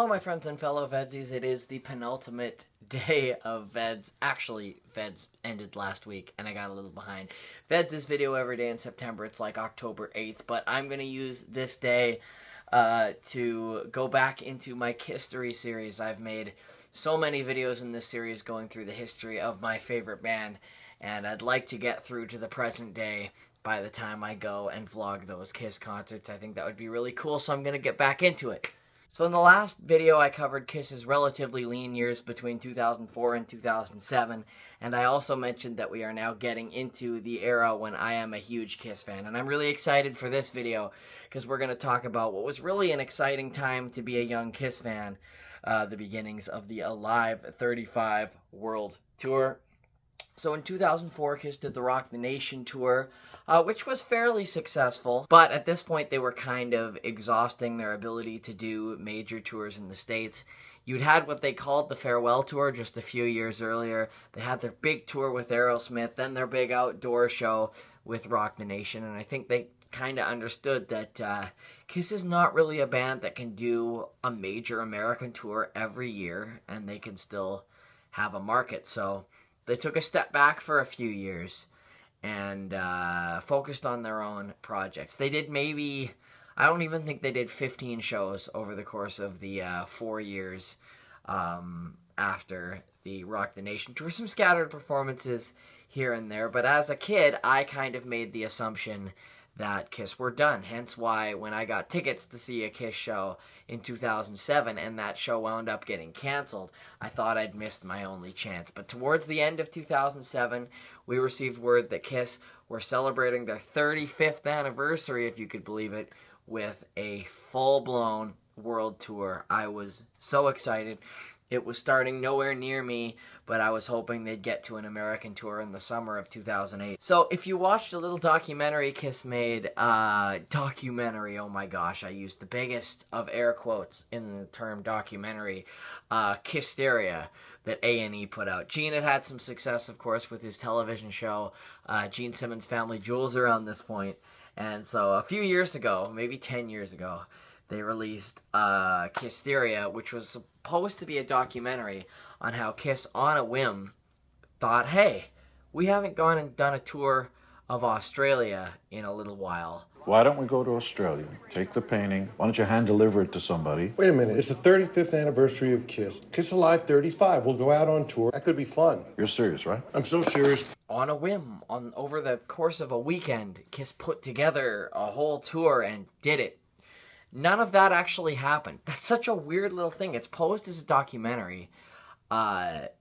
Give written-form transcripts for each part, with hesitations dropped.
Hello, my friends and fellow VEDSies. It is the penultimate day of VEDS. Actually, VEDS ended last week, and I got a little behind. VEDS is video every day in September. It's like October 8th, but I'm going to use this day to go back into my KISStory series. I've made so many videos in this series going through the history of my favorite band, and I'd like to get through to the present day by the time I go and vlog those KISS concerts. I think that would be really cool, so I'm going to get back into it. So in the last video, I covered KISS's relatively lean years between 2004 and 2007, and I also mentioned that we are now getting into the era when I am a huge KISS fan. And I'm really excited for this video because we're going to talk about what was really an exciting time to be a young KISS fan, the beginnings of the Alive 35 World Tour. So in 2004, KISS did the Rock the Nation tour, which was fairly successful, but at this point they were kind of exhausting their ability to do major tours in the States. You'd had what they called the Farewell Tour just a few years earlier. They had their big tour with Aerosmith, then their big outdoor show with Rock the Nation, and I think they kind of understood that KISS is not really a band that can do a major American tour every year, and they can still have a market. So they took a step back for a few years and focused on their own projects. They did maybe, I don't even think they did 15 shows over the course of the 4 years after the Rock the Nation tour. Some scattered performances here and there, but as a kid, I kind of made the assumption that KISS were done. Hence why when I got tickets to see a KISS show in 2007 and that show wound up getting canceled, I thought I'd missed my only chance. But towards the end of 2007, we received word that KISS were celebrating their 35th anniversary, if you could believe it, with a full-blown world tour. I was so excited. It was starting nowhere near me, but I was hoping they'd get to an American tour in the summer of 2008. So if you watched a little documentary KISS made, documentary, oh my gosh, I used the biggest of air quotes in the term documentary, KISStory, that A&E put out. Gene had some success, of course, with his television show, Gene Simmons' Family Jewels around this point. And so a few years ago, maybe 10 years ago, they released KISStory, which was supposed to be a documentary on how KISS, on a whim, thought, hey, we haven't gone and done a tour of Australia in a little while. Why don't we go to Australia? Take the painting. Why don't you hand deliver it to somebody? Wait a minute. It's the 35th anniversary of KISS. KISS Alive 35. We'll go out on tour. That could be fun. You're serious, right? I'm so serious. On a whim, over the course of a weekend, KISS put together a whole tour and did it. None of that actually happened. That's such a weird little thing. It's posed as a documentary, but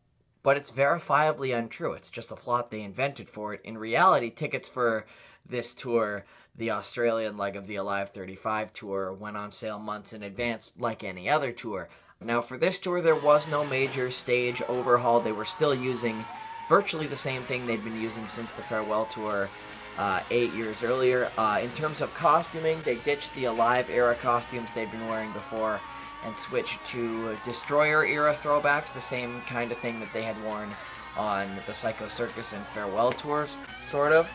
it's verifiably untrue. It's just a plot they invented for it. In reality, tickets for this tour, the Australian leg of the Alive 35 tour, went on sale months in advance like any other tour. Now, for this tour, there was no major stage overhaul. They were still using virtually the same thing they'd been using since the Farewell Tour 8 years earlier. In terms of costuming, they ditched the Alive era costumes they'd been wearing before and switched to Destroyer era throwbacks, the same kind of thing that they had worn on the Psycho Circus and Farewell tours, sort of.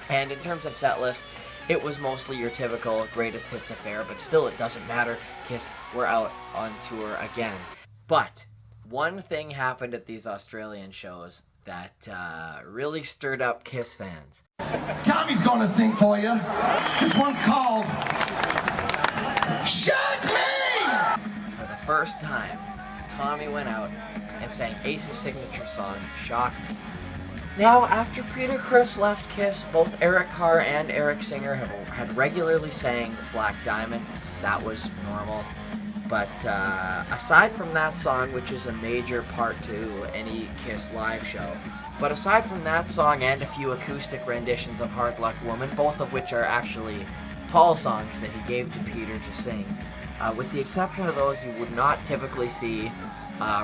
And in terms of set list, it was mostly your typical greatest hits affair, but still it doesn't matter. KISS were out on tour again. But one thing happened at these Australian shows that really stirred up KISS fans. Tommy's gonna sing for you. This one's called Shock Me! For the first time, Tommy went out and sang Ace's signature song, Shock Me. Now, after Peter Criss left KISS, both Eric Carr and Eric Singer had regularly sang Black Diamond. That was normal. But aside from that song, which is a major part to any KISS live show, but aside from that song and a few acoustic renditions of Hard Luck Woman, both of which are actually Paul songs that he gave to Peter to sing, with the exception of those, you would not typically see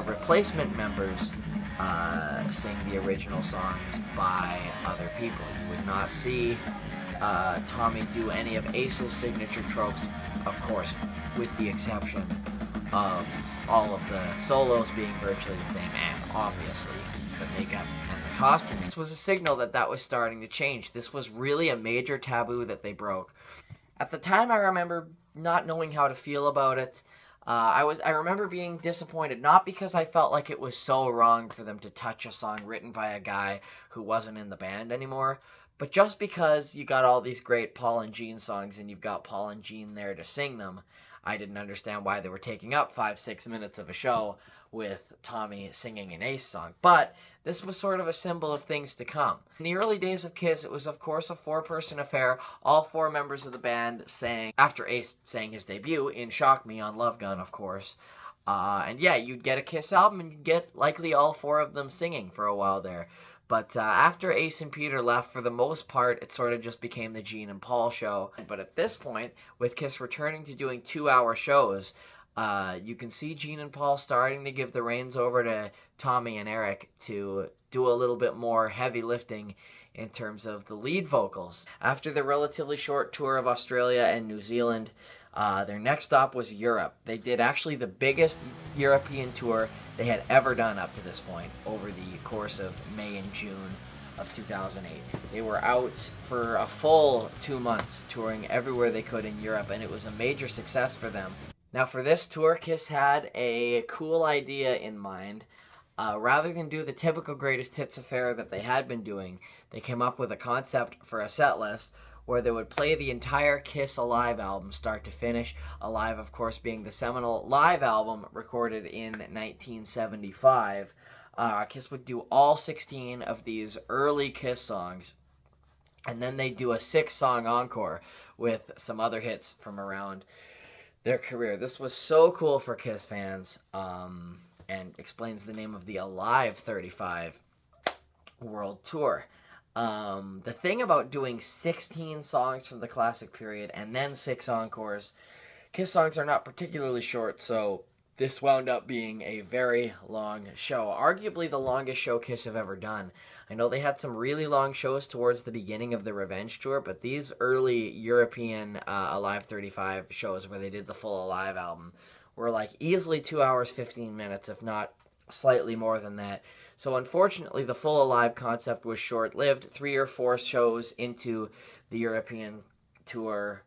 replacement members sing the original songs by other people. You would not see Tommy do any of Ace's signature tropes, of course, with the exception of all of the solos being virtually the same, and obviously the makeup and the costume. This was a signal that that was starting to change. This was really a major taboo that they broke. At the time, I remember not knowing how to feel about it. I remember being disappointed, not because I felt like it was so wrong for them to touch a song written by a guy who wasn't in the band anymore, but just because you got all these great Paul and Gene songs and you've got Paul and Gene there to sing them. I didn't understand why they were taking up 5-6 minutes of a show with Tommy singing an Ace song. But this was sort of a symbol of things to come. In the early days of Kiss, it was of course a 4-person affair. All 4 members of the band sang, after Ace sang his debut, in Shock Me on Love Gun, of course. And yeah, you'd get a Kiss album and you'd get likely all 4 of them singing for a while there. But after Ace and Peter left, for the most part, it sort of just became the Gene and Paul show. But at this point, with Kiss returning to doing 2-hour shows, you can see Gene and Paul starting to give the reins over to Tommy and Eric to do a little bit more heavy lifting in terms of the lead vocals. After the relatively short tour of Australia and New Zealand, their next stop was Europe. They did actually the biggest European tour they had ever done up to this point over the course of May and June of 2008. They were out for a full 2 months touring everywhere they could in Europe, and it was a major success for them. Now for this tour, Kiss had a cool idea in mind. Rather than do the typical greatest hits affair that they had been doing, they came up with a concept for a set list where they would play the entire Kiss Alive album start to finish. Alive, of course, being the seminal live album recorded in 1975. Kiss would do all 16 of these early Kiss songs, and then they'd do a 6-song encore with some other hits from around their career. This was so cool for Kiss fans, and explains the name of the Alive 35 World Tour. The thing about doing 16 songs from the classic period and then 6 encores, Kiss songs are not particularly short, so this wound up being a very long show. Arguably the longest show Kiss have ever done. I know they had some really long shows towards the beginning of the Revenge Tour, but these early European Alive 35 shows where they did the full Alive album were like easily 2 hours, 15 minutes, if not slightly more than that. So unfortunately, the full Alive concept was short-lived. 3 or 4 shows into the European tour,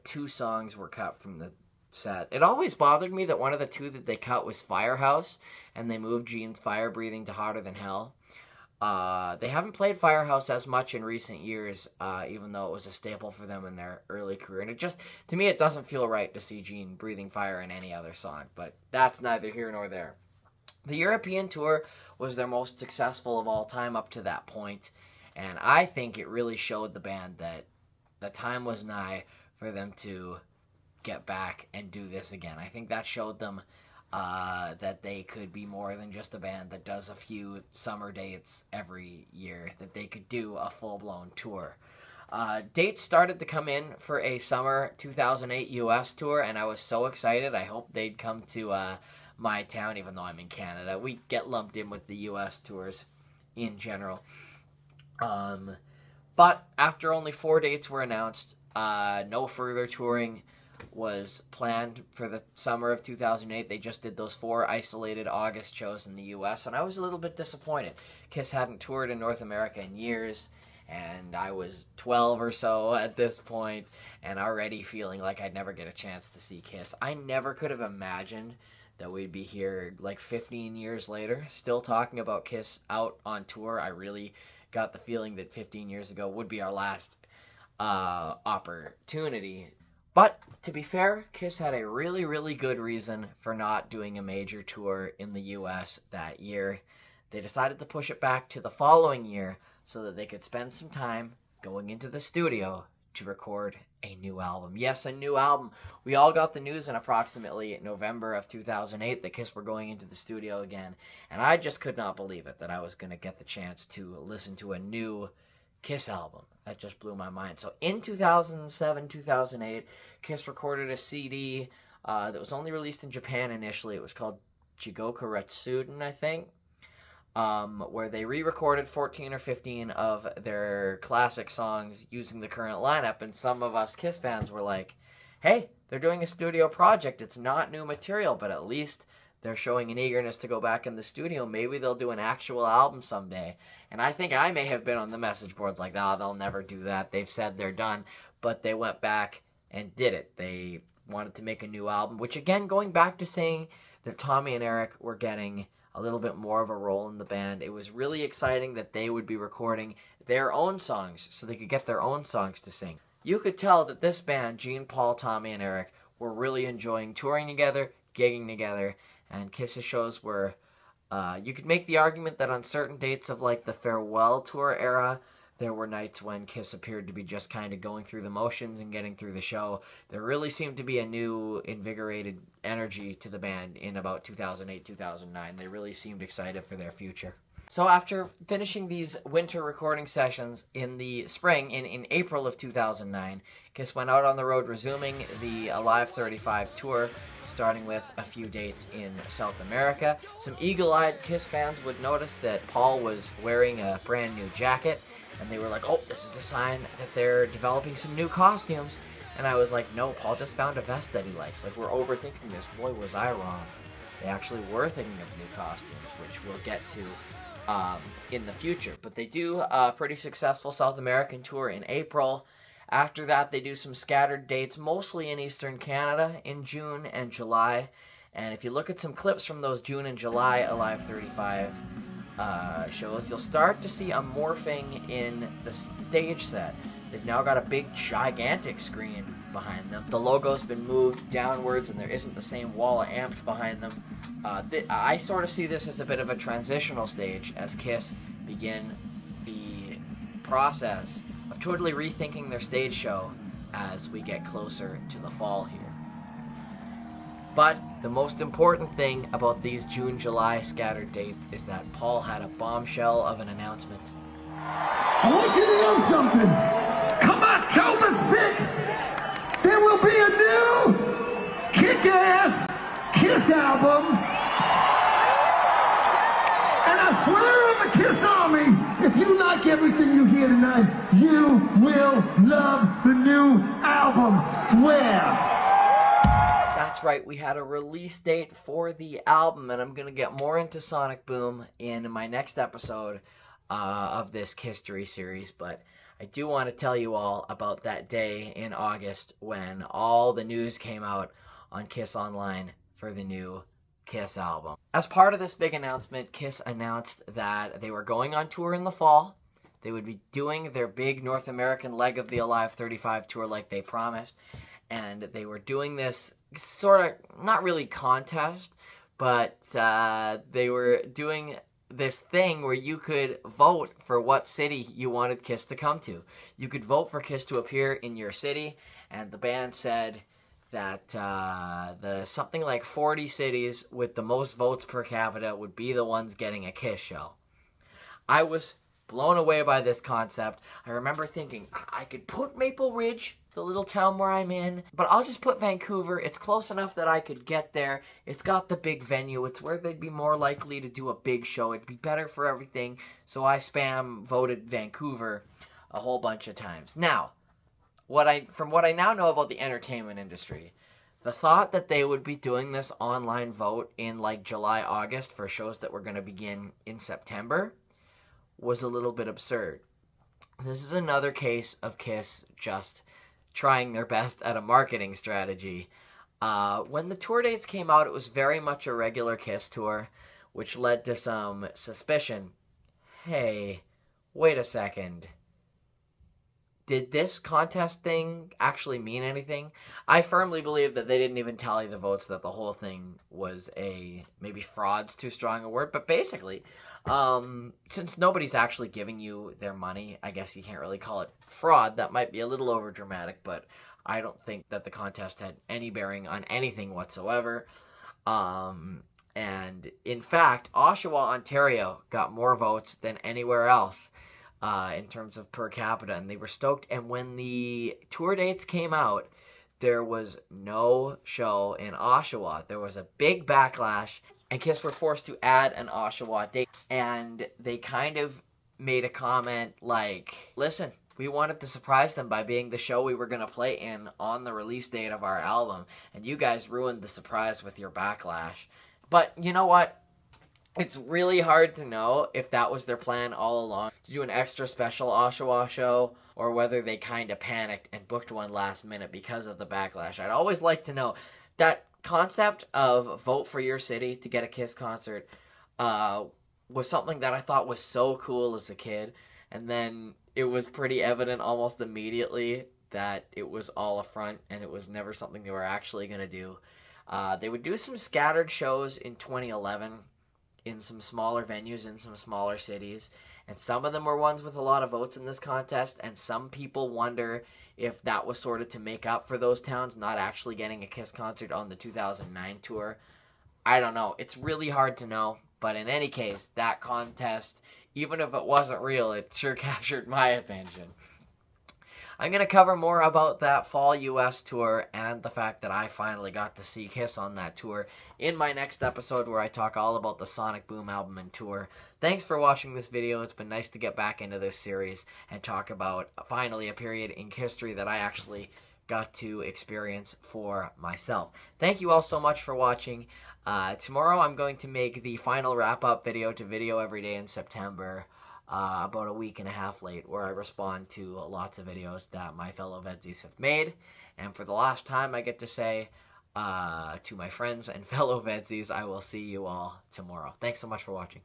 2 songs were cut from the set. It always bothered me that one of the 2 that they cut was Firehouse, and they moved Gene's Fire Breathing to Hotter Than Hell. They haven't played Firehouse as much in recent years, even though it was a staple for them in their early career. And it just, to me, it doesn't feel right to see Gene breathing fire in any other song, but that's neither here nor there. The European tour was their most successful of all time up to that point, and I think it really showed the band that the time was nigh for them to get back and do this again. I think that showed them that they could be more than just a band that does a few summer dates every year, that they could do a full-blown tour. Dates started to come in for a summer 2008 US tour, and I was so excited. I hoped they'd come to my town, even though I'm in Canada. We get lumped in with the US tours in general. But after only 4 dates were announced, no further touring was planned for the summer of 2008. They just did those 4 isolated August shows in the US, and I was a little bit disappointed. Kiss hadn't toured in North America in years, and I was 12 or so at this point, and already feeling like I'd never get a chance to see Kiss. I never could have imagined that we'd be here like 15 years later, still talking about Kiss out on tour. I really got the feeling that 15 years ago would be our last opportunity. But, to be fair, Kiss had a really, really good reason for not doing a major tour in the US that year. They decided to push it back to the following year so that they could spend some time going into the studio to record a new album. Yes, a new album. We all got the news in approximately November of 2008 that Kiss were going into the studio again, and I just could not believe it that I was going to get the chance to listen to a new Kiss album. That just blew my mind. So in 2007, 2008, Kiss recorded a CD that was only released in Japan initially. It was called Jigoku Retsuden, I think, where they re-recorded 14 or 15 of their classic songs using the current lineup, and some of us Kiss fans were like, hey, they're doing a studio project. It's not new material, but at least they're showing an eagerness to go back in the studio. Maybe they'll do an actual album someday. And I think I may have been on the message boards like, nah, they'll never do that. They've said they're done. But they went back and did it. They wanted to make a new album, which again, going back to saying that Tommy and Eric were getting a little bit more of a role in the band, it was really exciting that they would be recording their own songs so they could get their own songs to sing. You could tell that this band, Gene, Paul, Tommy, and Eric, were really enjoying touring together, gigging together, and Kiss's shows were, you could make the argument that on certain dates of like the farewell tour era, there were nights when Kiss appeared to be just kind of going through the motions and getting through the show. There really seemed to be a new, invigorated energy to the band in about 2008, 2009. They really seemed excited for their future. So after finishing these winter recording sessions in the spring, in April of 2009, Kiss went out on the road, resuming the Alive 35 tour, starting with a few dates in South America. Some eagle-eyed Kiss fans would notice that Paul was wearing a brand new jacket, and they were like, oh, this is a sign that they're developing some new costumes. And I was like, no, Paul just found a vest that he likes. Like, we're overthinking this. Boy, was I wrong. They actually were thinking of new costumes, which we'll get to in the future. But they do a pretty successful South American tour in April. After that, they do some scattered dates, mostly in Eastern Canada, in June and July. And if you look at some clips from those June and July Alive 35 shows, you'll start to see a morphing in the stage set. They've now got a big, gigantic screen behind them. The logo's been moved downwards, and there isn't the same wall of amps behind them. I sort of see this as a bit of a transitional stage as Kiss begin the process of totally rethinking their stage show as we get closer to the fall here. But the most important thing about these June-July scattered dates is that Paul had a bombshell of an announcement. I want you to know something. Come October 5th, there will be a new kick-ass Kiss album. And I swear on the Kiss Army, if you like everything you hear tonight, you will love the new album. Swear. That's right, we had a release date for the album, and I'm going to get more into Sonic Boom in my next episode of this KISStory series, but I do want to tell you all about that day in August when all the news came out on Kiss Online for the new Kiss album. As part of this big announcement, Kiss announced that they were going on tour in the fall. They would be doing their big North American leg of the Alive 35 tour like they promised, and they were doing this sort of, not really contest, but they were doing this thing where you could vote for what city you wanted Kiss to come to. You could vote for Kiss to appear in your city, and the band said that the something like 40 cities with the most votes per capita would be the ones getting a Kiss show. I was blown away by this concept. I remember thinking, I could put Maple Ridge, the little town where I'm in, but I'll just put Vancouver. It's close enough that I could get there. It's got the big venue. It's where they'd be more likely to do a big show. It'd be better for everything. So I spam voted Vancouver a whole bunch of times. Now, from what I now know about the entertainment industry, the thought that they would be doing this online vote in like July, August for shows that were going to begin in September was a little bit absurd. This is another case of Kiss just trying their best at a marketing strategy. When the tour dates came out, it was very much a regular Kiss tour, which led to some suspicion. Hey, wait a second. Did this contest thing actually mean anything? I firmly believe that they didn't even tally the votes, that the whole thing was maybe fraud's too strong a word, but basically, since nobody's actually giving you their money, I guess you can't really call it fraud. That might be a little over dramatic, but I don't think that the contest had any bearing on anything whatsoever. And in fact, Oshawa, Ontario got more votes than anywhere else in terms of per capita, and they were stoked. And when the tour dates came out, there was no show in Oshawa. There was a big backlash, and Kiss were forced to add an Oshawa date. And they kind of made a comment like, listen, we wanted to surprise them by being the show we were going to play in on the release date of our album, and you guys ruined the surprise with your backlash. But you know what? It's really hard to know if that was their plan all along. to do an extra special Oshawa show, or whether they kind of panicked and booked one last minute because of the backlash. I'd always like to know. That concept of vote for your city to get a Kiss concert was something that I thought was so cool as a kid, and then it was pretty evident almost immediately that it was all a front and it was never something they were actually going to do. They would do some scattered shows in 2011 in some smaller venues in some smaller cities, and some of them were ones with a lot of votes in this contest, and some people wonder if that was sort of to make up for those towns not actually getting a Kiss concert on the 2009 tour. I don't know. It's really hard to know, but in any case, that contest, even if it wasn't real, it sure captured my attention. I'm going to cover more about that fall US tour and the fact that I finally got to see Kiss on that tour in my next episode, where I talk all about the Sonic Boom album and tour. Thanks for watching this video. It's been nice to get back into this series and talk about finally a period in history that I actually got to experience for myself. Thank you all so much for watching. Tomorrow I'm going to make the final wrap-up video to Video Every Day in September, about a week and a half late, where I respond to lots of videos that my fellow VEDSies have made. And for the last time, I get to say to my friends and fellow VEDSies, I will see you all tomorrow. Thanks so much for watching.